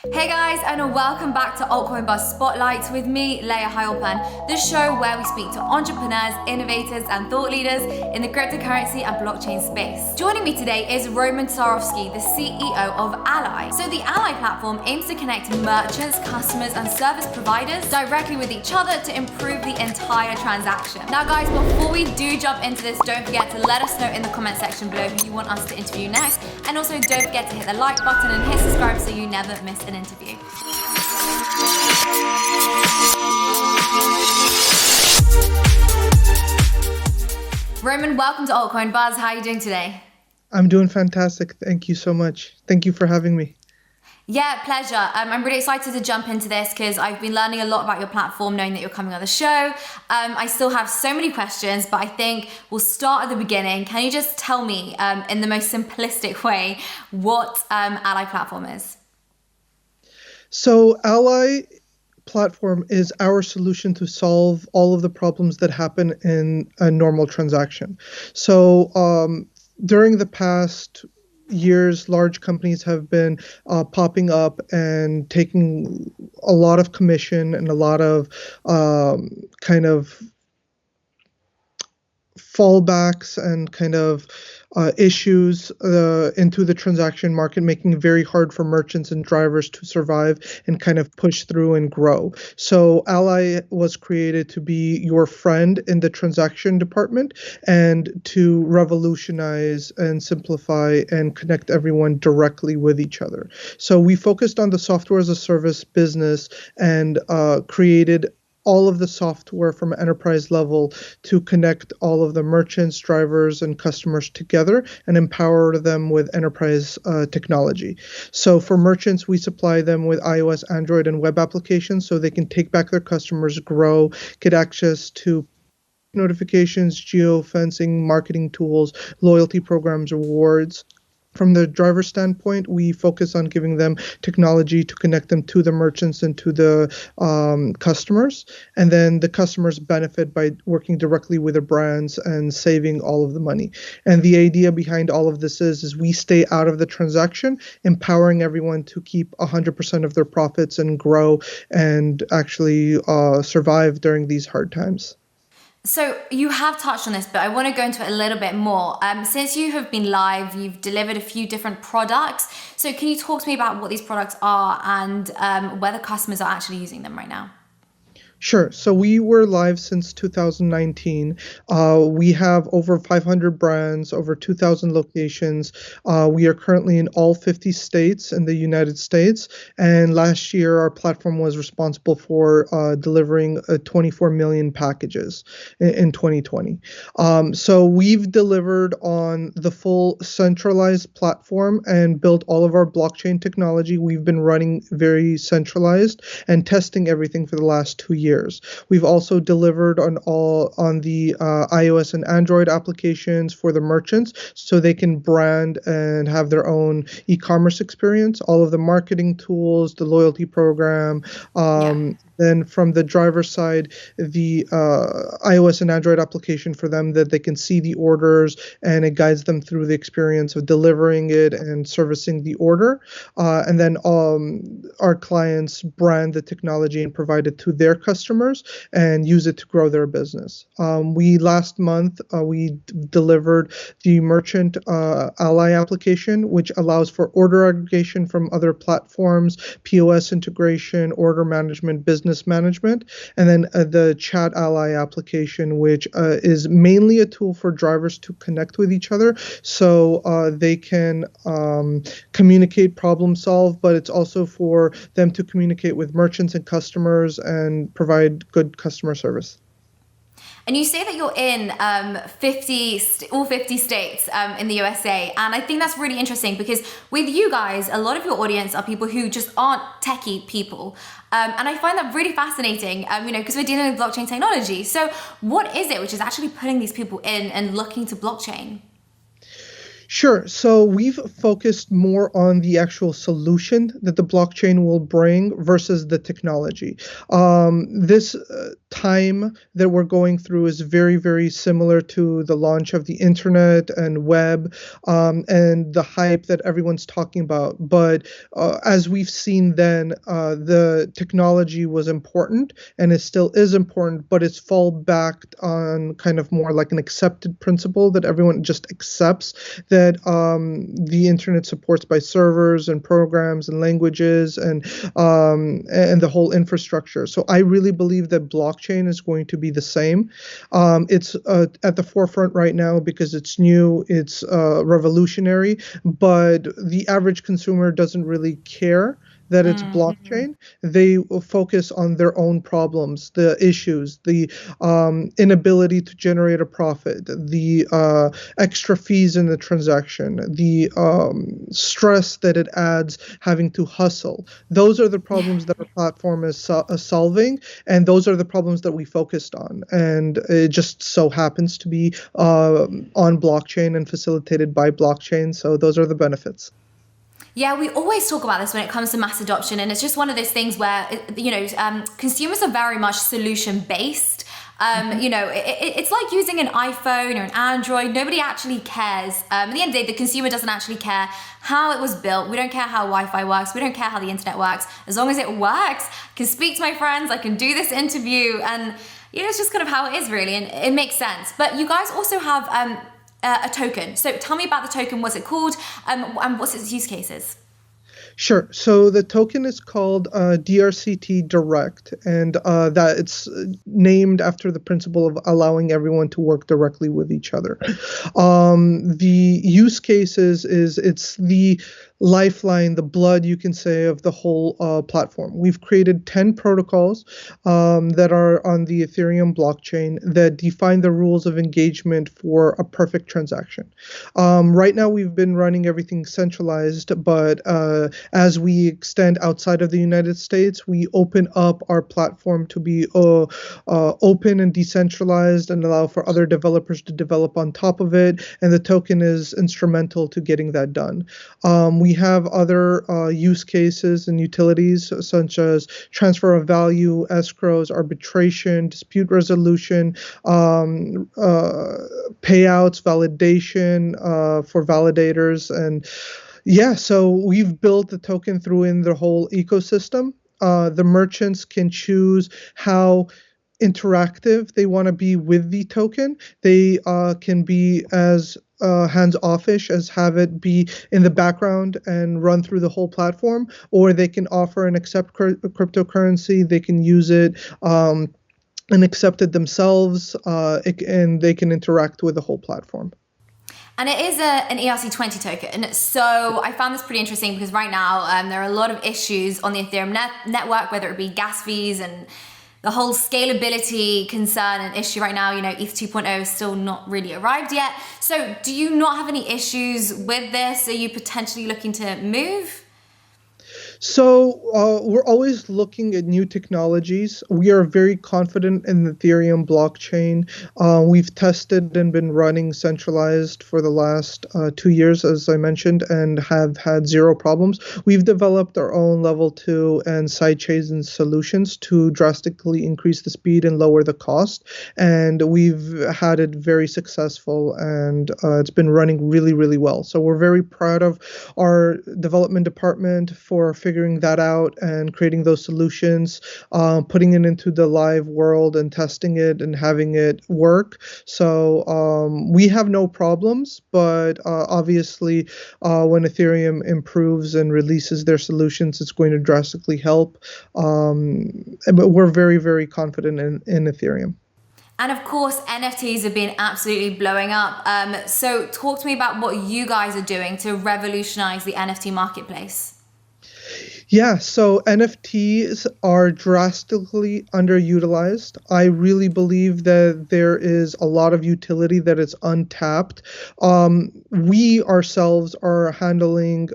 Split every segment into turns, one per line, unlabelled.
Hey guys, and welcome back to Altcoin Buzz Spotlight with me, Leia Heilpan, the show where we speak to entrepreneurs, innovators, and thought leaders in the cryptocurrency and blockchain space. Joining me today is Roman Sarofsky, the CEO of Ally. So the Ally platform aims to connect merchants, customers, and service providers directly with each other to improve the entire transaction. Now guys, before we do jump into this, don't forget to let us know in the comment section below who you want us to interview next, and also don't forget to hit the like button and hit subscribe so you never miss an interview. Roman, welcome to Altcoin Buzz. How are you doing today?
I'm doing fantastic. Thank you so much. Thank you for having me.
Yeah, pleasure. I'm really excited to jump into this because I've been learning a lot about your platform, knowing that you're coming on the show. I still have so many questions, but I think we'll start at the beginning. Can you just tell me in the most simplistic way what Ally platform is?
So Ally platform is our solution to solve all of the problems that happen in a normal transaction. So during the past years, large companies have been popping up and taking a lot of commission and a lot of kind of fallbacks and kind of issues into the transaction market, making it very hard for merchants and drivers to survive and kind of push through and grow. So Ally was created to be your friend in the transaction department and to revolutionize and simplify and connect everyone directly with each other. So we focused on the software as a service business and created all of the software from enterprise level to connect all of the merchants, drivers, and customers together and empower them with enterprise technology. So for merchants, we supply them with iOS, Android, and web applications so they can take back their customers, grow, get access to notifications, geofencing, marketing tools, loyalty programs, rewards. From the driver standpoint, we focus on giving them technology to connect them to the merchants and to the customers. And then the customers benefit by working directly with the brands and saving all of the money. And the idea behind all of this is we stay out of the transaction, empowering everyone to keep 100% of their profits and grow and actually survive during these hard times.
So you have touched on this, but I want to go into it a little bit more. Since you have been live, you've delivered a few different products. So can you talk to me about what these products are and whether customers are actually using them right now?
Sure. So we were live since 2019. We have over 500 brands, over 2,000 locations. We are currently in all 50 states in the United States. And last year, our platform was responsible for delivering 24 million packages in 2020. So we've delivered on the full centralized platform and built all of our blockchain technology. We've been running very centralized and testing everything for the last 2 years. We've also delivered on the iOS and Android applications for the merchants so they can brand and have their own e-commerce experience, all of the marketing tools, the loyalty program. Then from the driver side, the iOS and Android application for them that they can see the orders and it guides them through the experience of delivering it and servicing the order. And then our clients brand the technology and provide it to their customers and use it to grow their business. Last month, we delivered the merchant Ally application, which allows for order aggregation from other platforms, POS integration, order management, business management, and then the Chat Ally application, which is mainly a tool for drivers to connect with each other so they can communicate, problem solve, but it's also for them to communicate with merchants and customers and provide good customer service.
And you say that you're in all 50 states in the USA. And I think that's really interesting because with you guys, a lot of your audience are people who just aren't techie people. And I find that really fascinating, because we're dealing with blockchain technology. So what is it which is actually putting these people in and looking to blockchain?
Sure. So we've focused more on the actual solution that the blockchain will bring versus the technology. This time that we're going through is very, very similar to the launch of the internet and web, and the hype that everyone's talking about. But as we've seen then, the technology was important and it still is important, but it's fall back on kind of more like an accepted principle that everyone just accepts that the internet supports by servers and programs and languages and the whole infrastructure. So I really believe that blockchain is going to be the same. It's at the forefront right now because it's new, it's revolutionary, but the average consumer doesn't really care that it's blockchain. They focus on their own problems, the issues, the inability to generate a profit, the extra fees in the transaction, the stress that it adds having to hustle. Those are the problems that our platform is solving, and those are the problems that we focused on. And it just so happens to be on blockchain and facilitated by blockchain. So those are the benefits.
Yeah, we always talk about this when it comes to mass adoption, and it's just one of those things where, consumers are very much solution based. It's like using an iPhone or an Android. Nobody actually cares. At the end of the day, the consumer doesn't actually care how it was built. We don't care how Wi-Fi works. We don't care how the internet works. As long as it works, I can speak to my friends, I can do this interview, and it's just kind of how it is really, and it makes sense. But you guys also have a token. So tell me about the token. What's it called? And what's its use cases?
Sure. So the token is called DRCT Direct, and that it's named after the principle of allowing everyone to work directly with each other. The use cases is it's the lifeline, the blood, you can say, of the whole platform. We've created 10 protocols that are on the Ethereum blockchain that define the rules of engagement for a perfect transaction. Right now, we've been running everything centralized, but as we extend outside of the United States, we open up our platform to be open and decentralized and allow for other developers to develop on top of it. And the token is instrumental to getting that done. We have other use cases and utilities such as transfer of value, escrows, arbitration, dispute resolution, payouts, validation for validators. And so we've built the token through in the whole ecosystem. The merchants can choose how interactive they want to be with the token. They can be as hands-offish as have it be in the background and run through the whole platform, or they can offer and accept cryptocurrency. They can use it and accept it themselves, and they can interact with the whole platform.
And it is an ERC20 token. So I found this pretty interesting because right now there are a lot of issues on the Ethereum network, whether it be gas fees and the whole scalability concern and issue right now. ETH 2.0 is still not really arrived yet. So do you not have any issues with this? Are you potentially looking to move?
So we're always looking at new technologies. We are very confident in the Ethereum blockchain. We've tested and been running centralized for the last 2 years, as I mentioned, and have had zero problems. We've developed our own level 2 and sidechain solutions to drastically increase the speed and lower the cost. And we've had it very successful, and it's been running really, really well. So we're very proud of our development department for figuring that out and creating those solutions, putting it into the live world and testing it and having it work. So we have no problems, but obviously when Ethereum improves and releases their solutions, it's going to drastically help. But we're very, very confident in Ethereum.
And of course, NFTs have been absolutely blowing up. So talk to me about what you guys are doing to revolutionize the NFT marketplace.
Yeah, so NFTs are drastically underutilized. I really believe that there is a lot of utility that is untapped. We ourselves are handling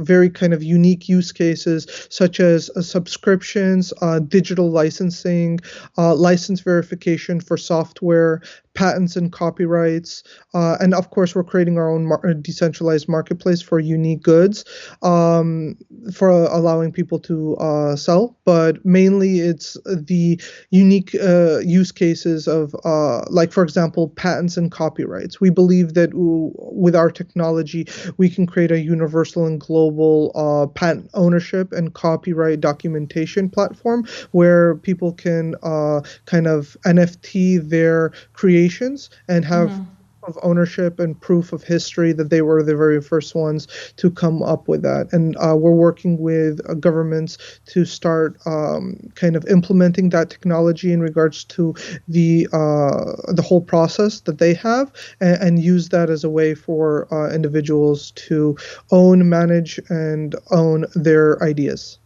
very kind of unique use cases such as subscriptions, digital licensing, license verification for software, patents and copyrights. And of course, we're creating our own decentralized marketplace for unique goods, for allowing people to sell. But mainly it's the unique use cases of, like, for example, patents and copyrights. We believe that with our technology, we can create a universal and global patent ownership and copyright documentation platform where people can kind of NFT their creations and have of ownership and proof of history that they were the very first ones to come up with that. And we're working with governments to start kind of implementing that technology in regards to the whole process that they have, and use that as a way for individuals to own, manage, and own their ideas.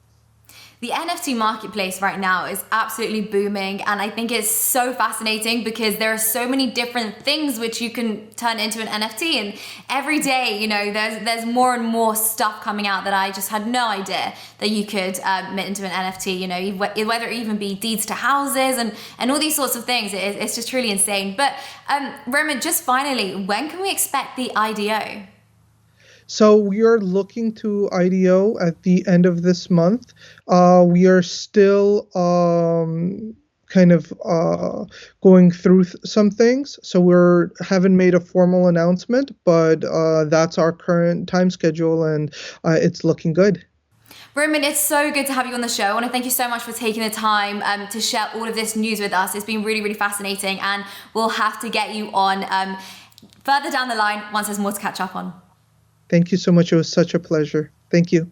The NFT marketplace right now is absolutely booming, and I think it's so fascinating because there are so many different things which you can turn into an NFT, and every day, you know, there's more and more stuff coming out that I just had no idea that you could mint into an NFT, you know, whether it even be deeds to houses and all these sorts of things. It's just truly insane. But Roman, just finally, when can we expect the IDO?
So we are looking to IDO at the end of this month. We are still kind of going through some things, so we haven't made a formal announcement, but that's our current time schedule, and it's looking good.
Roman, it's so good to have you on the show. I want to thank you so much for taking the time to share all of this news with us. It's been really, really fascinating, and we'll have to get you on further down the line once there's more to catch up on.
Thank you so much. It was such a pleasure. Thank you.